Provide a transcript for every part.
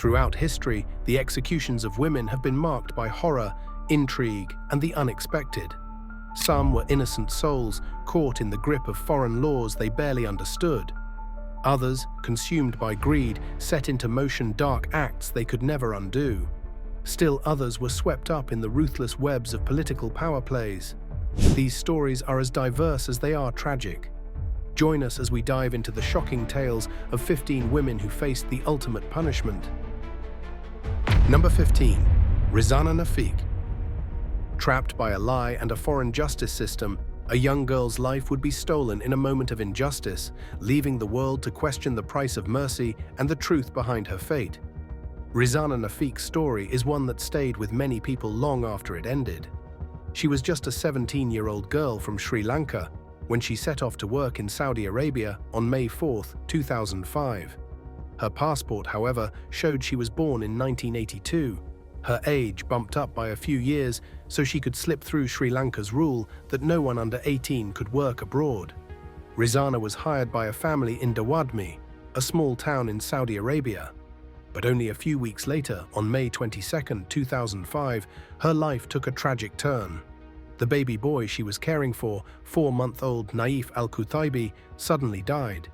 Throughout history, the executions of women have been marked by horror, intrigue, and the unexpected. Some were innocent souls caught in the grip of foreign laws they barely understood. Others, consumed by greed, set into motion dark acts they could never undo. Still others were swept up in the ruthless webs of political power plays. These stories are as diverse as they are tragic. Join us as we dive into the shocking tales of 15 women who faced the ultimate punishment. Number 15. Risana Nafik. Trapped by a lie and a foreign justice system, a young girl's life would be stolen in a moment of injustice, leaving the world to question the price of mercy and the truth behind her fate. Risana Nafik's story is one that stayed with many people long after it ended. She was just a 17-year-old girl from Sri Lanka when she set off to work in Saudi Arabia on May 4, 2005. Her passport, however, showed she was born in 1982. Her age bumped up by a few years so she could slip through Sri Lanka's rule that no one under 18 could work abroad. Risana was hired by a family in Dawadmi, a small town in Saudi Arabia. But only a few weeks later, on May 22, 2005, her life took a tragic turn. The baby boy she was caring for, 4-month-old Naif Al-Kuthaibi, suddenly died.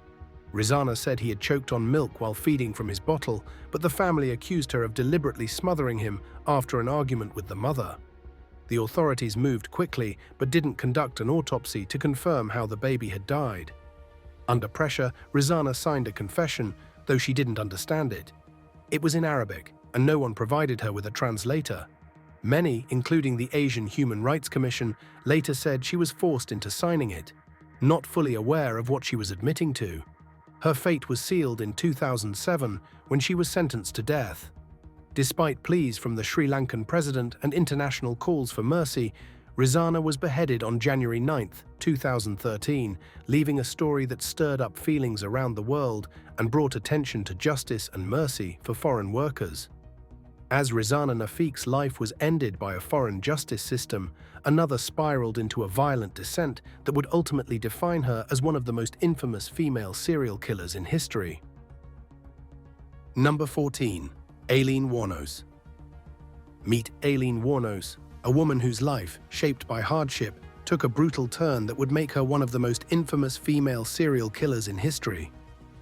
Risana said he had choked on milk while feeding from his bottle, but the family accused her of deliberately smothering him after an argument with the mother. The authorities moved quickly but didn't conduct an autopsy to confirm how the baby had died. Under pressure, Risana signed a confession, though she didn't understand it. It was in Arabic, and no one provided her with a translator. Many, including the Asian Human Rights Commission, later said she was forced into signing it, not fully aware of what she was admitting to. Her fate was sealed in 2007 when she was sentenced to death. Despite pleas from the Sri Lankan president and international calls for mercy, Risana was beheaded on January 9, 2013, leaving a story that stirred up feelings around the world and brought attention to justice and mercy for foreign workers. As Risana Nafik's life was ended by a foreign justice system, another spiraled into a violent descent that would ultimately define her as one of the most infamous female serial killers in history. Number 14. Aileen Wuornos. Meet Aileen Wuornos, a woman whose life, shaped by hardship, took a brutal turn that would make her one of the most infamous female serial killers in history.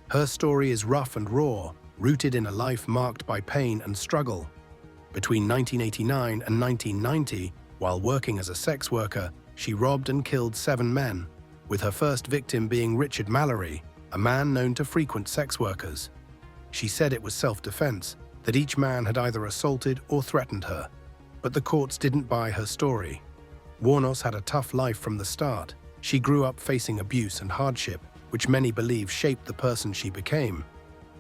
Her story is rough and raw, rooted in a life marked by pain and struggle. Between 1989 and 1990, while working as a sex worker, she robbed and killed 7 men, with her first victim being Richard Mallory, a man known to frequent sex workers. She said it was self-defense, that each man had either assaulted or threatened her, but the courts didn't buy her story. Wuornos had a tough life from the start. She grew up facing abuse and hardship, which many believe shaped the person she became.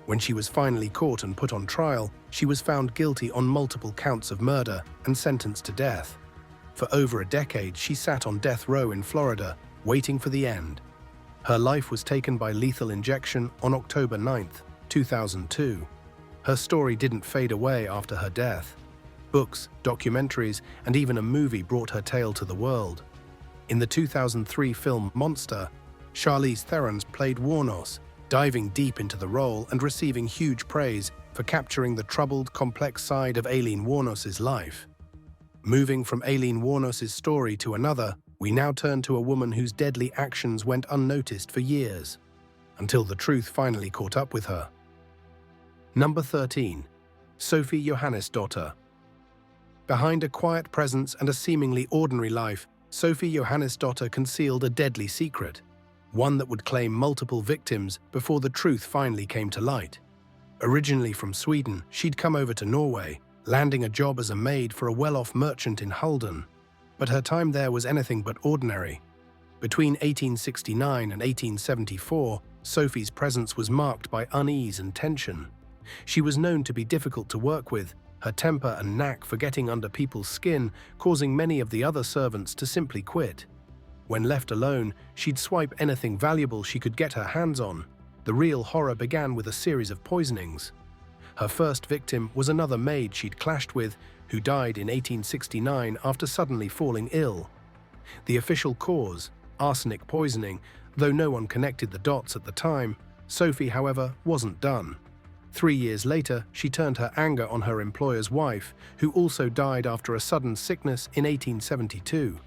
When she was finally caught and put on trial, she was found guilty on multiple counts of murder and sentenced to death. For over a decade, she sat on death row in Florida, waiting for the end. Her life was taken by lethal injection on October 9, 2002. Her story didn't fade away after her death. Books, documentaries, and even a movie brought her tale to the world. In the 2003 film Monster, Charlize Theron played Wuornos, diving deep into the role and receiving huge praise for capturing the troubled, complex side of Aileen Wuornos' life. Moving from Aileen Wuornos' story to another, we now turn to a woman whose deadly actions went unnoticed for years, until the truth finally caught up with her. Number 13. Sophie Johannessen. Behind a quiet presence and a seemingly ordinary life, Sophie Johannessen concealed a deadly secret, one that would claim multiple victims before the truth finally came to light. Originally from Sweden, she'd come over to Norway, landing a job as a maid for a well-off merchant in Halden. But her time there was anything but ordinary. Between 1869 and 1874, Sophie's presence was marked by unease and tension. She was known to be difficult to work with, her temper and knack for getting under people's skin causing many of the other servants to simply quit. When left alone, she'd swipe anything valuable she could get her hands on. The real horror began with a series of poisonings. Her first victim was another maid she'd clashed with, who died in 1869 after suddenly falling ill. The official cause, arsenic poisoning, though no one connected the dots at the time. Sophie, however, wasn't done. 3 years later, she turned her anger on her employer's wife, who also died after a sudden sickness in 1872.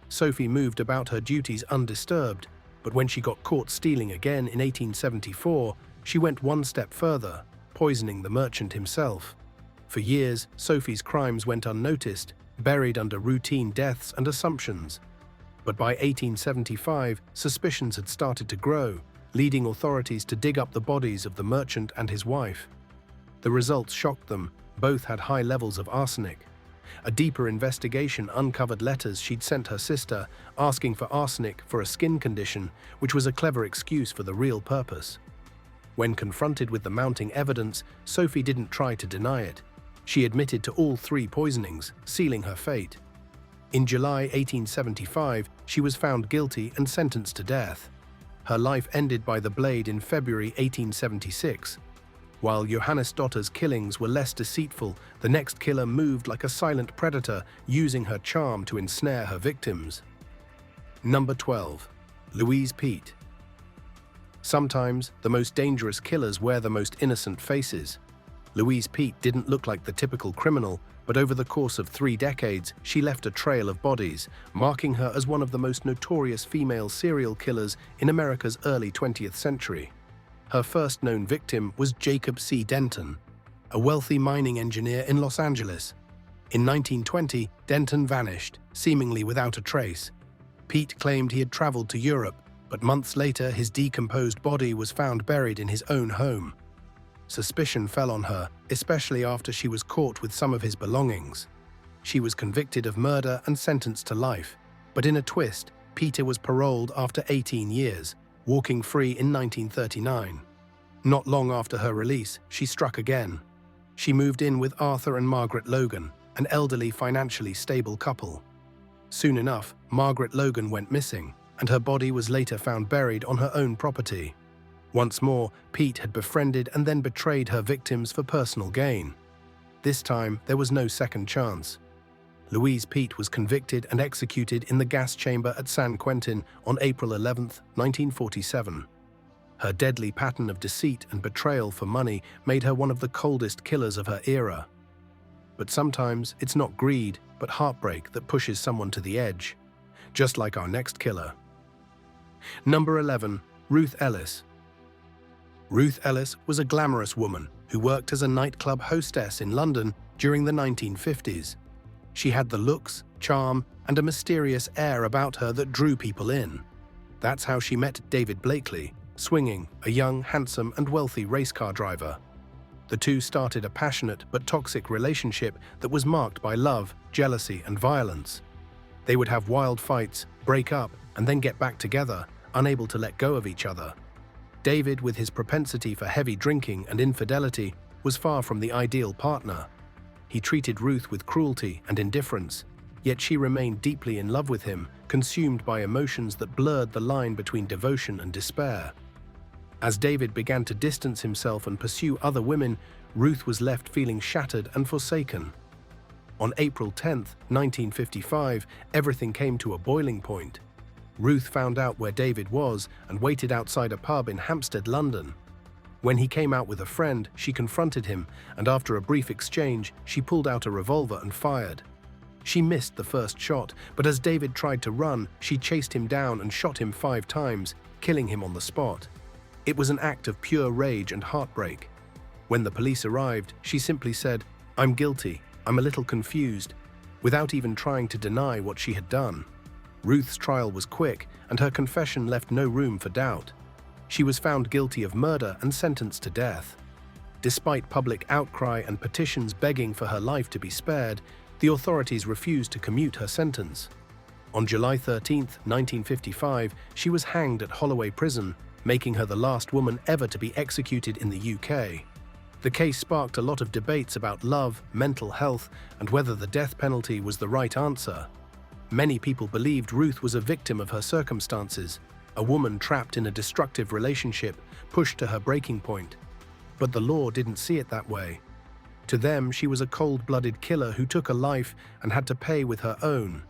Sophie moved about her duties undisturbed, but when she got caught stealing again in 1874, she went one step further, poisoning the merchant himself. For years, Sophie's crimes went unnoticed, buried under routine deaths and assumptions. But by 1875, suspicions had started to grow, leading authorities to dig up the bodies of the merchant and his wife. The results shocked them. Both had high levels of arsenic. A deeper investigation uncovered letters she'd sent her sister asking for arsenic for a skin condition, which was a clever excuse for the real purpose. When confronted with the mounting evidence, Sophie didn't try to deny it. She admitted to all 3 poisonings, sealing her fate. In July 1875, she was found guilty and sentenced to death. Her life ended by the blade in February 1876. While Johannesdottir's killings were less deceitful, the next killer moved like a silent predator, using her charm to ensnare her victims. Number 12. Louise Pete. Sometimes, the most dangerous killers wear the most innocent faces. Louise Pete didn't look like the typical criminal, but over the course of 3 decades, she left a trail of bodies, marking her as one of the most notorious female serial killers in America's early 20th century. Her first known victim was Jacob C. Denton, a wealthy mining engineer in Los Angeles. In 1920, Denton vanished, seemingly without a trace. Pete claimed he had traveled to Europe, but months later his decomposed body was found buried in his own home. Suspicion fell on her, especially after she was caught with some of his belongings. She was convicted of murder and sentenced to life, but in a twist, Peter was paroled after 18 years, walking free in 1939. Not long after her release, she struck again. She moved in with Arthur and Margaret Logan, an elderly, financially stable couple. Soon enough, Margaret Logan went missing, and her body was later found buried on her own property. Once more, Pete had befriended and then betrayed her victims for personal gain. This time, there was no second chance. Louise Pete was convicted and executed in the gas chamber at San Quentin on April 11, 1947. Her deadly pattern of deceit and betrayal for money made her one of the coldest killers of her era. But sometimes it's not greed, but heartbreak that pushes someone to the edge, just like our next killer. Number 11. Ruth Ellis. Ruth Ellis was a glamorous woman who worked as a nightclub hostess in London during the 1950s. She had the looks, charm, and a mysterious air about her that drew people in. That's how she met David Blakely, Swinging, a young, handsome, and wealthy race car driver. The two started a passionate but toxic relationship that was marked by love, jealousy, and violence. They would have wild fights, break up, and then get back together, unable to let go of each other. David, with his propensity for heavy drinking and infidelity, was far from the ideal partner. He treated Ruth with cruelty and indifference, yet she remained deeply in love with him, consumed by emotions that blurred the line between devotion and despair. As David began to distance himself and pursue other women, Ruth was left feeling shattered and forsaken. On April 10, 1955, everything came to a boiling point. Ruth found out where David was and waited outside a pub in Hampstead, London. When he came out with a friend, she confronted him, and after a brief exchange, she pulled out a revolver and fired. She missed the first shot, but as David tried to run, she chased him down and shot him 5 times, killing him on the spot. It was an act of pure rage and heartbreak. When the police arrived, she simply said, "I'm guilty, I'm a little confused," without even trying to deny what she had done. Ruth's trial was quick, and her confession left no room for doubt. She was found guilty of murder and sentenced to death. Despite public outcry and petitions begging for her life to be spared, the authorities refused to commute her sentence. On July 13, 1955, she was hanged at Holloway Prison, making her the last woman ever to be executed in the UK. The case sparked a lot of debates about love, mental health, and whether the death penalty was the right answer. Many people believed Ruth was a victim of her circumstances, a woman trapped in a destructive relationship, pushed to her breaking point. But the law didn't see it that way. To them, she was a cold-blooded killer who took a life and had to pay with her own.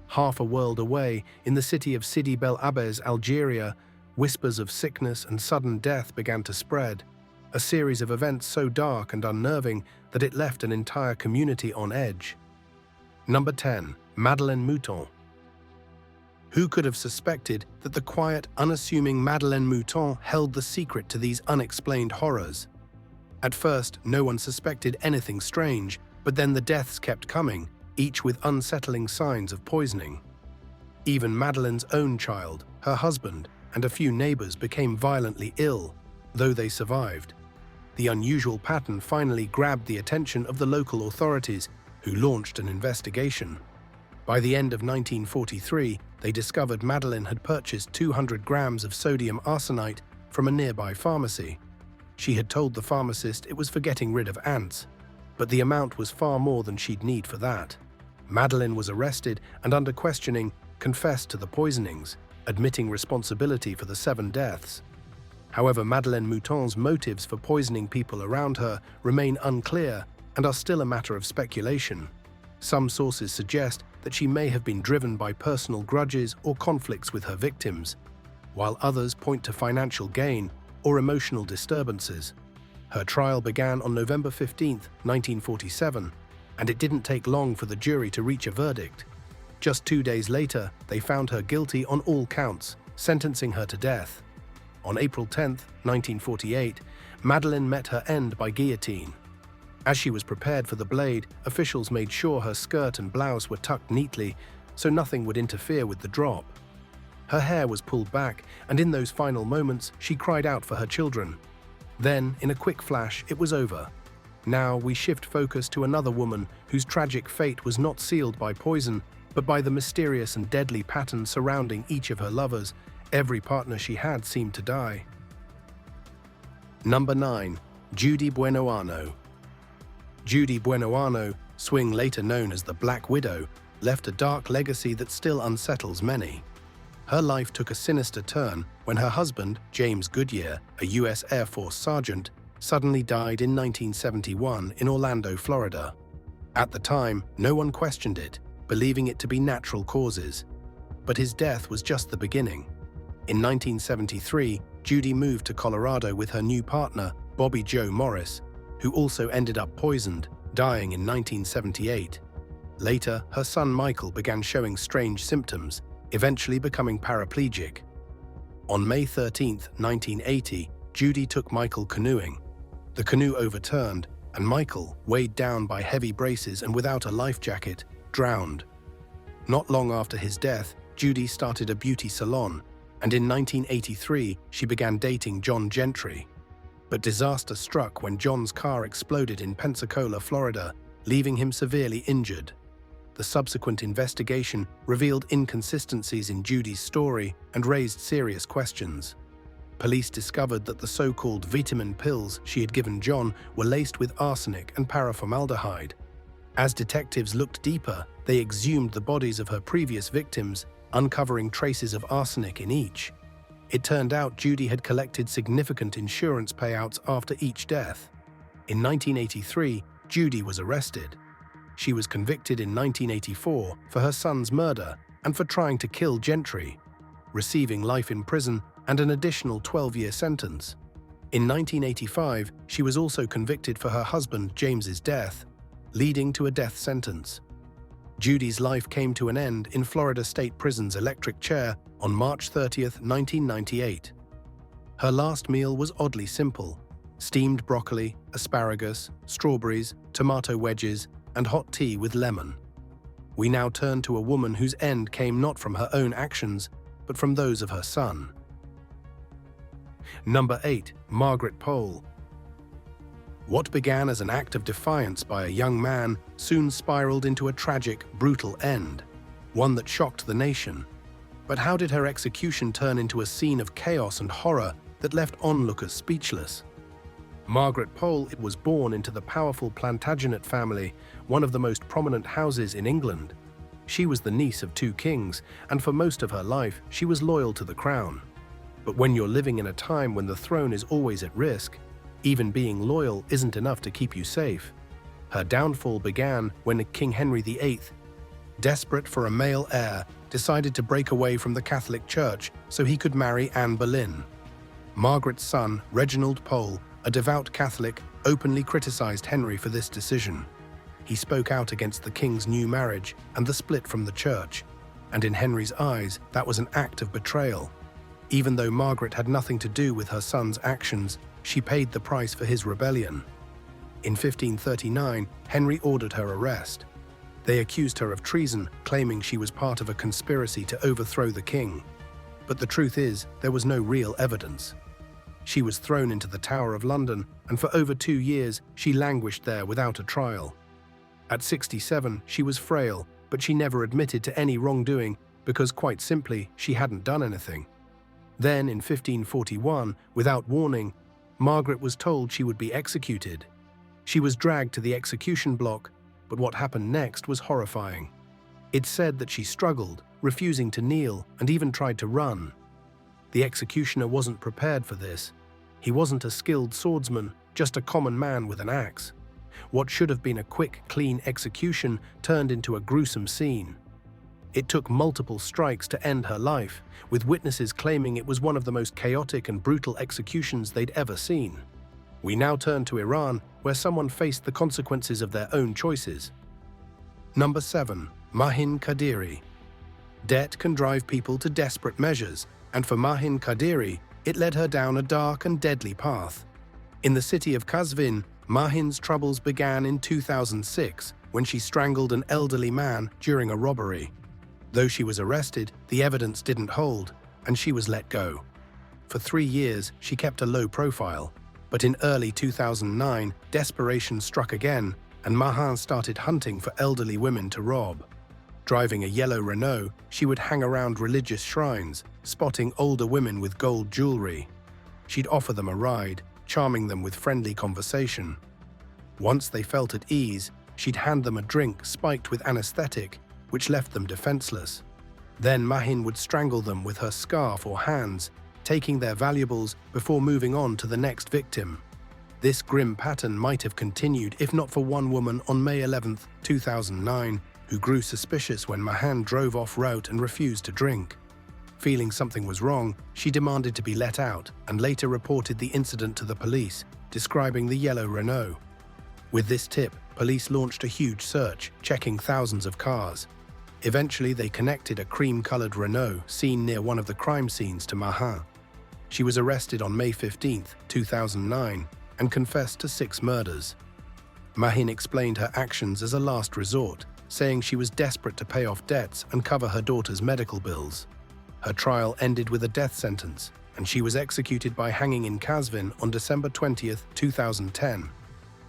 Half a world away, in the city of Sidi Bel Abbes, Algeria, whispers of sickness and sudden death began to spread. a series of events so dark and unnerving that it left an entire community on edge. Number 10. Meline Muton. Who could have suspected that the quiet, unassuming Meline Muton held the secret to these unexplained horrors? At first, no one suspected anything strange, but then the deaths kept coming, each with unsettling signs of poisoning. Even Madeline's own child, her husband, and a few neighbors became violently ill, though they survived. The unusual pattern finally grabbed the attention of the local authorities, who launched an investigation. By the end of 1943, they discovered Meline had purchased 200 grams of sodium arsenite from a nearby pharmacy. She had told the pharmacist it was for getting rid of ants, but the amount was far more than she'd need for that. Meline was arrested and, under questioning, confessed to the poisonings, admitting responsibility for the 7 deaths. However, Meline Muton's motives for poisoning people around her remain unclear and are still a matter of speculation. Some sources suggest that she may have been driven by personal grudges or conflicts with her victims, while others point to financial gain or emotional disturbances. Her trial began on November 15, 1947, and it didn't take long for the jury to reach a verdict. Just 2 days later, they found her guilty on all counts, sentencing her to death. On April 10, 1948, Meline met her end by guillotine. As she was prepared for the blade, officials made sure her skirt and blouse were tucked neatly so nothing would interfere with the drop. Her hair was pulled back, and in those final moments, she cried out for her children. Then, in a quick flash, it was over. Now we shift focus to another woman whose tragic fate was not sealed by poison, but by the mysterious and deadly pattern surrounding each of her lovers. Every partner she had seemed to die. Number 9. Judy Buenoano. Judy Buenoano, swing later known as the Black Widow, left a dark legacy that still unsettles many. Her life took a sinister turn when her husband, James Goodyear, a U.S. Air Force sergeant, suddenly died in 1971 in Orlando, Florida. At the time, no one questioned it, believing it to be natural causes. But his death was just the beginning. In 1973, Judy moved to Colorado with her new partner, Bobby Joe Morris, who also ended up poisoned, dying in 1978. Later, her son Michael began showing strange symptoms, eventually becoming paraplegic. On May 13, 1980, Judy took Michael canoeing. The canoe overturned, and Michael, weighed down by heavy braces and without a life jacket, drowned. Not long after his death, Judy started a beauty salon, and in 1983, she began dating John Gentry. But disaster struck when John's car exploded in Pensacola, Florida, leaving him severely injured. The subsequent investigation revealed inconsistencies in Judy's story and raised serious questions. Police discovered that the so-called vitamin pills she had given John were laced with arsenic and paraformaldehyde. As detectives looked deeper, they exhumed the bodies of her previous victims, uncovering traces of arsenic in each. It turned out Judy had collected significant insurance payouts after each death. In 1983, Judy was arrested. She was convicted in 1984 for her son's murder and for trying to kill Gentry, receiving life in prison and an additional 12-year sentence. In 1985, she was also convicted for her husband James's death, leading to a death sentence. Judy's life came to an end in Florida State Prison's electric chair on March 30, 1998. Her last meal was oddly simple: steamed broccoli, asparagus, strawberries, tomato wedges, and hot tea with lemon. We now turn to a woman whose end came not from her own actions, but from those of her son. Number 8. Margaret Pole. What began as an act of defiance by a young man soon spiraled into a tragic, brutal end, one that shocked the nation. But how did her execution turn into a scene of chaos and horror that left onlookers speechless? Margaret Pole was born into the powerful Plantagenet family, one of the most prominent houses in England. She was the niece of 2 kings, and for most of her life, she was loyal to the crown. But when you're living in a time when the throne is always at risk, even being loyal isn't enough to keep you safe. Her downfall began when King Henry VIII, desperate for a male heir, decided to break away from the Catholic Church so he could marry Anne Boleyn. Margaret's son, Reginald Pole, a devout Catholic, openly criticized Henry for this decision. He spoke out against the king's new marriage and the split from the church, and in Henry's eyes, that was an act of betrayal. Even though Margaret had nothing to do with her son's actions, she paid the price for his rebellion. In 1539, Henry ordered her arrest. They accused her of treason, claiming she was part of a conspiracy to overthrow the king. But the truth is, there was no real evidence. She was thrown into the Tower of London, and for over 2 years, she languished there without a trial. At 67, she was frail, but she never admitted to any wrongdoing because, quite simply, she hadn't done anything. Then, in 1541, without warning, Margaret was told she would be executed. She was dragged to the execution block, but what happened next was horrifying. It's said that she struggled, refusing to kneel, and even tried to run. The executioner wasn't prepared for this. He wasn't a skilled swordsman, just a common man with an axe. What should have been a quick, clean execution turned into a gruesome scene. It took multiple strikes to end her life, with witnesses claiming it was one of the most chaotic and brutal executions they'd ever seen. We now turn to Iran, where someone faced the consequences of their own choices. Number 7. Mahin Kadiri. Debt can drive people to desperate measures, and for Mahin Kadiri, it led her down a dark and deadly path. In the city of Qazvin, Mahin's troubles began in 2006 when she strangled an elderly man during a robbery. Though she was arrested, the evidence didn't hold, and she was let go. For 3 years, she kept a low profile, but in early 2009, desperation struck again, and Mahin started hunting for elderly women to rob. Driving a yellow Renault, she would hang around religious shrines, spotting older women with gold jewelry. She'd offer them a ride, charming them with friendly conversation. Once they felt at ease, she'd hand them a drink spiked with anesthetic, which left them defenseless. Then Mahin would strangle them with her scarf or hands, taking their valuables before moving on to the next victim. This grim pattern might have continued if not for one woman on May 11, 2009, who grew suspicious when Mahin drove off route and refused to drink. Feeling something was wrong, she demanded to be let out and later reported the incident to the police, describing the yellow Renault. With this tip, police launched a huge search, checking thousands of cars. Eventually, they connected a cream-colored Renault seen near one of the crime scenes to Mahin. She was arrested on May 15, 2009, and confessed to 6 murders. Mahin explained her actions as a last resort, saying she was desperate to pay off debts and cover her daughter's medical bills. Her trial ended with a death sentence, and she was executed by hanging in Qazvin on December 20, 2010.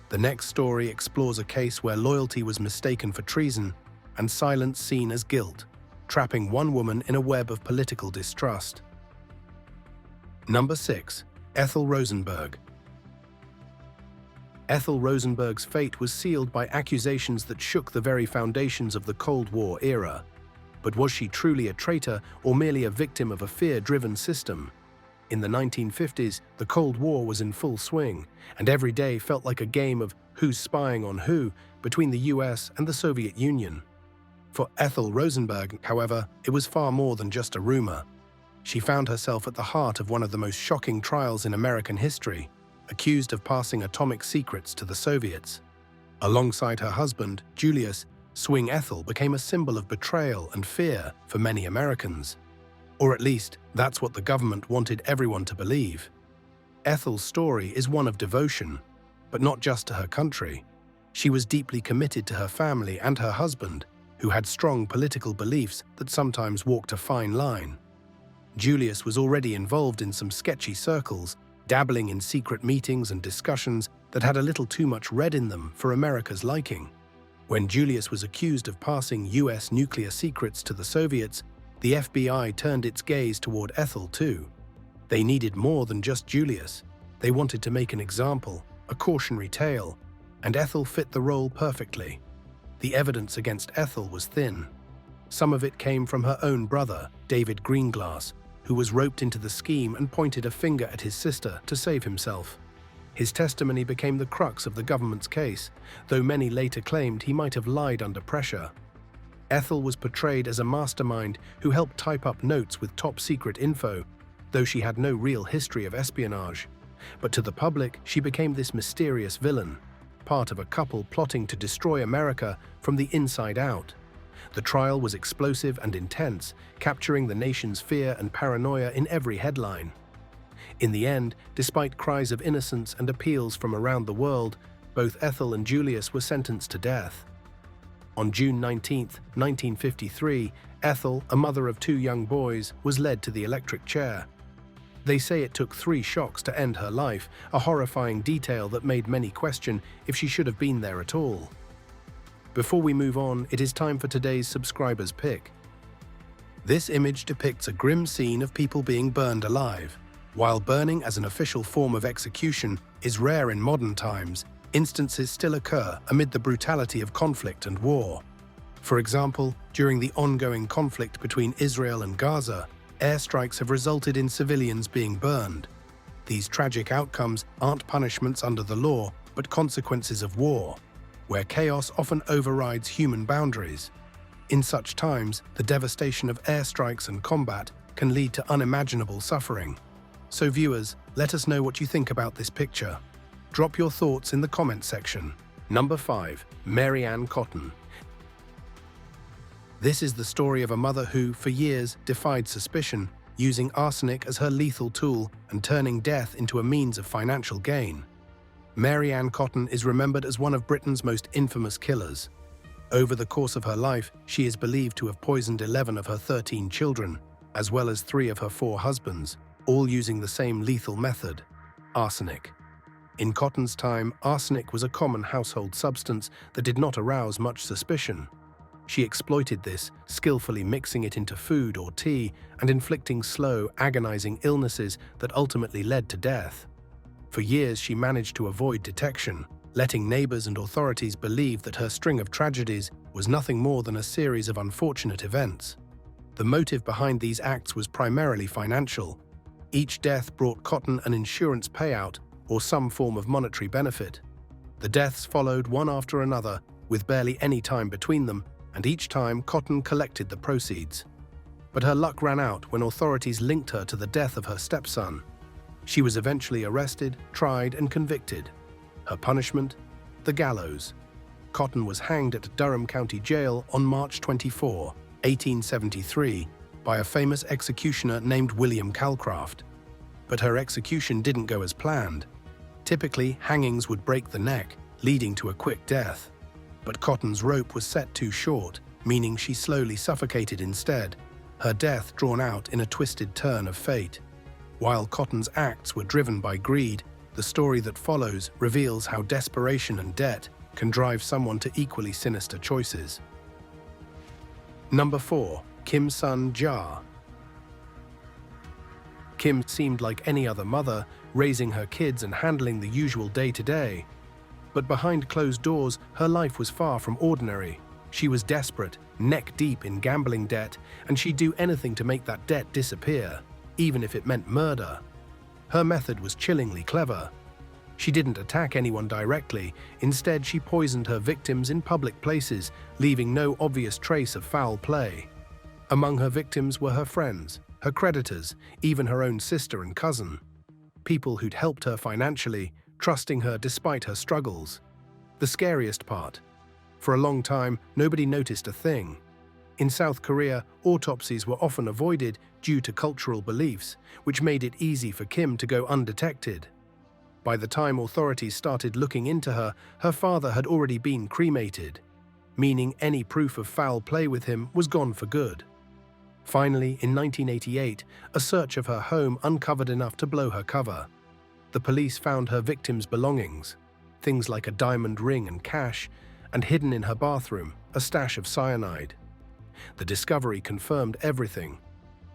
The next story explores a case where loyalty was mistaken for treason and silence seen as guilt, trapping one woman in a web of political distrust. Number 6. Ethel Rosenberg. Ethel Rosenberg's fate was sealed by accusations that shook the very foundations of the Cold War era. But was she truly a traitor or merely a victim of a fear-driven system? In the 1950s, the Cold War was in full swing, and every day felt like a game of who's spying on who between the US and the Soviet Union. For Ethel Rosenberg, however, it was far more than just a rumor. She found herself at the heart of one of the most shocking trials in American history, accused of passing atomic secrets to the Soviets. Alongside her husband, Julius, Swing Ethel became a symbol of betrayal and fear for many Americans. Or at least, that's what the government wanted everyone to believe. Ethel's story is one of devotion, but not just to her country. She was deeply committed to her family and her husband, who had strong political beliefs that sometimes walked a fine line. Julius was already involved in some sketchy circles, dabbling in secret meetings and discussions that had a little too much red in them for America's liking. When Julius was accused of passing US nuclear secrets to the Soviets, the FBI turned its gaze toward Ethel too. They needed more than just Julius. They wanted to make an example, a cautionary tale, and Ethel fit the role perfectly. The evidence against Ethel was thin. Some of it came from her own brother, David Greenglass, who was roped into the scheme and pointed a finger at his sister to save himself. His testimony became the crux of the government's case, though many later claimed he might have lied under pressure. Ethel was portrayed as a mastermind who helped type up notes with top-secret info, though she had no real history of espionage. But to the public, she became this mysterious villain, part of a couple plotting to destroy America from the inside out. The trial was explosive and intense, capturing the nation's fear and paranoia in every headline. In the end, despite cries of innocence and appeals from around the world, both Ethel and Julius were sentenced to death. On June 19, 1953, Ethel, a mother of 2 young boys, was led to the electric chair. They say it took 3 shocks to end her life, a horrifying detail that made many question if she should have been there at all. Before we move on, it is time for today's subscriber's pick. This image depicts a grim scene of people being burned alive. While burning as an official form of execution is rare in modern times, instances still occur amid the brutality of conflict and war. For example, during the ongoing conflict between Israel and Gaza, airstrikes have resulted in civilians being burned. These tragic outcomes aren't punishments under the law, but consequences of war, where chaos often overrides human boundaries. In such times, the devastation of airstrikes and combat can lead to unimaginable suffering. So viewers, let us know what you think about this picture. Drop your thoughts in the comment section. Number 5. Maryanne Cotton. This is the story of a mother who, for years, defied suspicion, using arsenic as her lethal tool and turning death into a means of financial gain. Maryanne Cotton is remembered as one of Britain's most infamous killers. Over the course of her life, she is believed to have poisoned 11 of her 13 children, as well as 3 of her 4 husbands, all using the same lethal method: arsenic. In Cotton's time, arsenic was a common household substance that did not arouse much suspicion. She exploited this, skillfully mixing it into food or tea and inflicting slow, agonizing illnesses that ultimately led to death. For years, she managed to avoid detection, letting neighbors and authorities believe that her string of tragedies was nothing more than a series of unfortunate events. The motive behind these acts was primarily financial. Each death brought Cotton an insurance payout or some form of monetary benefit. The deaths followed one after another, with barely any time between them, and each time Cotton collected the proceeds. But her luck ran out when authorities linked her to the death of her stepson. She was eventually arrested, tried, and convicted. Her punishment? The gallows. Cotton was hanged at Durham County Jail on March 24, 1873, by a famous executioner named William Calcraft. But her execution didn't go as planned. Typically, hangings would break the neck, leading to a quick death. But Cotton's rope was set too short, meaning she slowly suffocated instead, her death drawn out in a twisted turn of fate. While Cotton's acts were driven by greed, the story that follows reveals how desperation and debt can drive someone to equally sinister choices. Number 4. Kim's son, Ja. Kim seemed like any other mother, raising her kids and handling the usual day-to-day. But behind closed doors, her life was far from ordinary. She was desperate, neck-deep in gambling debt, and she'd do anything to make that debt disappear, even if it meant murder. Her method was chillingly clever. She didn't attack anyone directly. Instead, she poisoned her victims in public places, leaving no obvious trace of foul play. Among her victims were her friends, her creditors, even her own sister and cousin. People who'd helped her financially, trusting her despite her struggles. The scariest part: for a long time, nobody noticed a thing. In South Korea, autopsies were often avoided due to cultural beliefs, which made it easy for Kim to go undetected. By the time authorities started looking into her, her father had already been cremated, meaning any proof of foul play with him was gone for good. Finally, in 1988, a search of her home uncovered enough to blow her cover. The police found her victims' belongings, things like a diamond ring and cash, and hidden in her bathroom, a stash of cyanide. The discovery confirmed everything.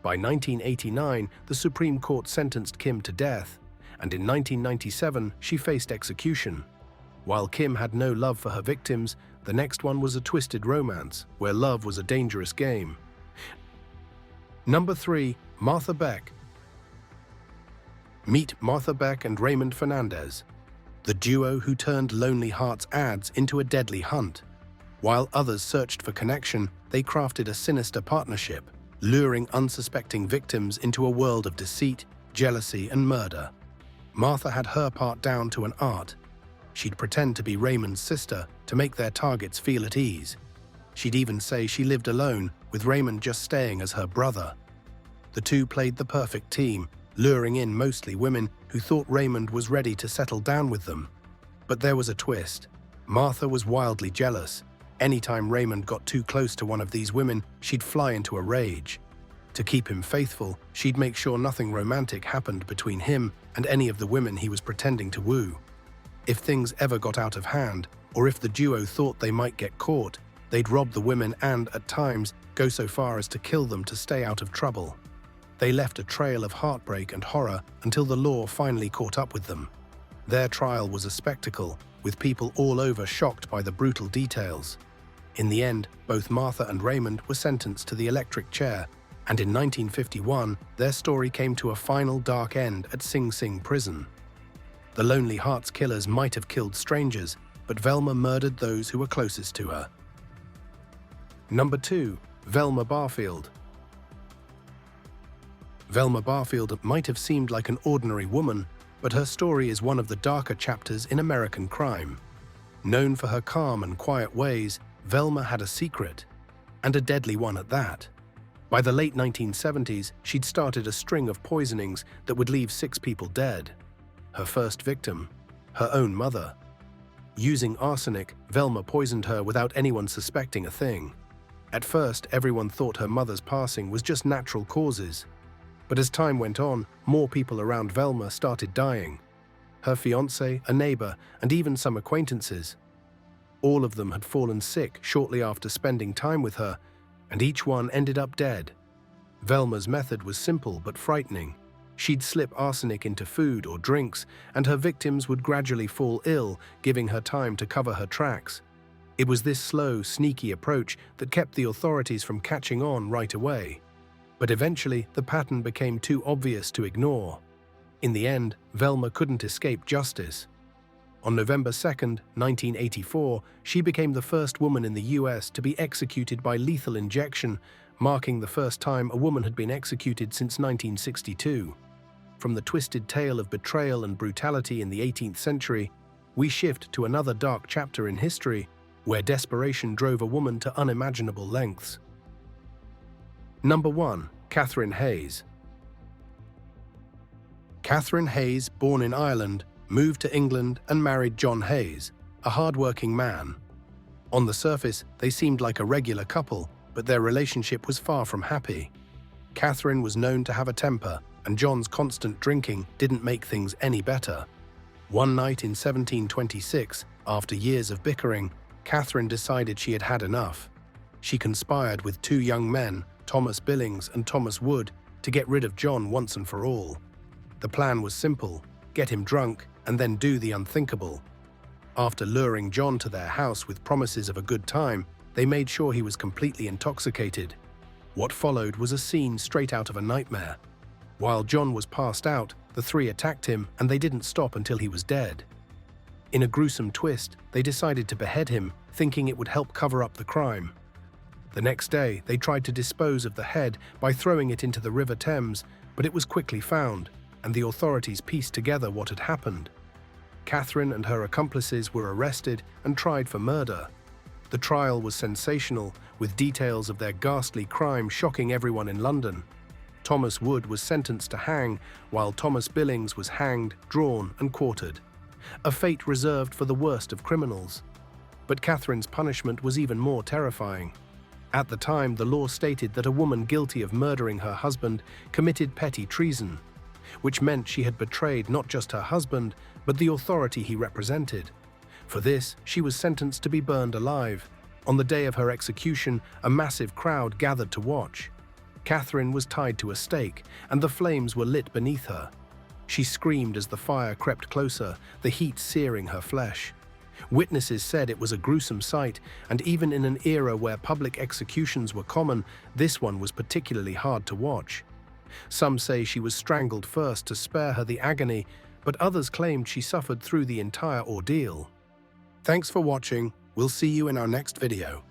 By 1989, the Supreme Court sentenced Kim to death, and in 1997, she faced execution. While Kim had no love for her victims, the next one was a twisted romance, where love was a dangerous game. Number 3. Martha Beck. Meet Martha Beck and Raymond Fernandez, the duo who turned Lonely Hearts ads into a deadly hunt. While others searched for connection, they crafted a sinister partnership, luring unsuspecting victims into a world of deceit, jealousy, and murder. Martha had her part down to an art. She'd pretend to be Raymond's sister to make their targets feel at ease. She'd even say she lived alone, with Raymond just staying as her brother. The two played the perfect team, luring in mostly women who thought Raymond was ready to settle down with them. But there was a twist. Martha was wildly jealous. Anytime Raymond got too close to one of these women, she'd fly into a rage. To keep him faithful, she'd make sure nothing romantic happened between him and any of the women he was pretending to woo. If things ever got out of hand, or if the duo thought they might get caught, they'd rob the women and, at times, go so far as to kill them to stay out of trouble. They left a trail of heartbreak and horror until the law finally caught up with them. Their trial was a spectacle, with people all over shocked by the brutal details. In the end, both Martha and Raymond were sentenced to the electric chair, and in 1951, their story came to a final dark end at Sing Sing prison. The Lonely Hearts killers might have killed strangers, but Velma murdered those who were closest to her. Number 2. Velma Barfield. Velma Barfield might have seemed like an ordinary woman, but her story is one of the darker chapters in American crime. Known for her calm and quiet ways, Velma had a secret, and a deadly one at that. By the late 1970s, she'd started a string of poisonings that would leave 6 people dead. Her first victim, her own mother. Using arsenic, Velma poisoned her without anyone suspecting a thing. At first, everyone thought her mother's passing was just natural causes. But as time went on, more people around Velma started dying. Her fiancé, a neighbor, and even some acquaintances. All of them had fallen sick shortly after spending time with her, and each one ended up dead. Velma's method was simple but frightening. She'd slip arsenic into food or drinks, and her victims would gradually fall ill, giving her time to cover her tracks. It was this slow, sneaky approach that kept the authorities from catching on right away. But eventually, the pattern became too obvious to ignore. In the end, Velma couldn't escape justice. On November 2, 1984, she became the first woman in the US to be executed by lethal injection, marking the first time a woman had been executed since 1962. From the twisted tale of betrayal and brutality in the 18th century, we shift to another dark chapter in history, where desperation drove a woman to unimaginable lengths. Number 1. Catherine Hayes. Catherine Hayes, born in Ireland, moved to England and married John Hayes, a hard-working man. On the surface, they seemed like a regular couple, but their relationship was far from happy. Catherine was known to have a temper, and John's constant drinking didn't make things any better. One night in 1726, after years of bickering, Catherine decided she had had enough. She conspired with 2 young men, Thomas Billings and Thomas Wood, to get rid of John once and for all. The plan was simple: get him drunk and then do the unthinkable. After luring John to their house with promises of a good time, they made sure he was completely intoxicated. What followed was a scene straight out of a nightmare. While John was passed out, the 3 attacked him, and they didn't stop until he was dead. In a gruesome twist, they decided to behead him, thinking it would help cover up the crime. The next day, they tried to dispose of the head by throwing it into the River Thames, but it was quickly found, and the authorities pieced together what had happened. Catherine and her accomplices were arrested and tried for murder. The trial was sensational, with details of their ghastly crime shocking everyone in London. Thomas Wood was sentenced to hang, while Thomas Billings was hanged, drawn, and quartered. A fate reserved for the worst of criminals. But Catherine's punishment was even more terrifying. At the time, the law stated that a woman guilty of murdering her husband committed petty treason, which meant she had betrayed not just her husband, but the authority he represented. For this, she was sentenced to be burned alive. On the day of her execution, a massive crowd gathered to watch. Catherine was tied to a stake, and the flames were lit beneath her. She screamed as the fire crept closer, the heat searing her flesh. Witnesses said it was a gruesome sight, and even in an era where public executions were common, this one was particularly hard to watch. Some say she was strangled first to spare her the agony, but others claimed she suffered through the entire ordeal. Thanks for watching. We'll see you in our next video.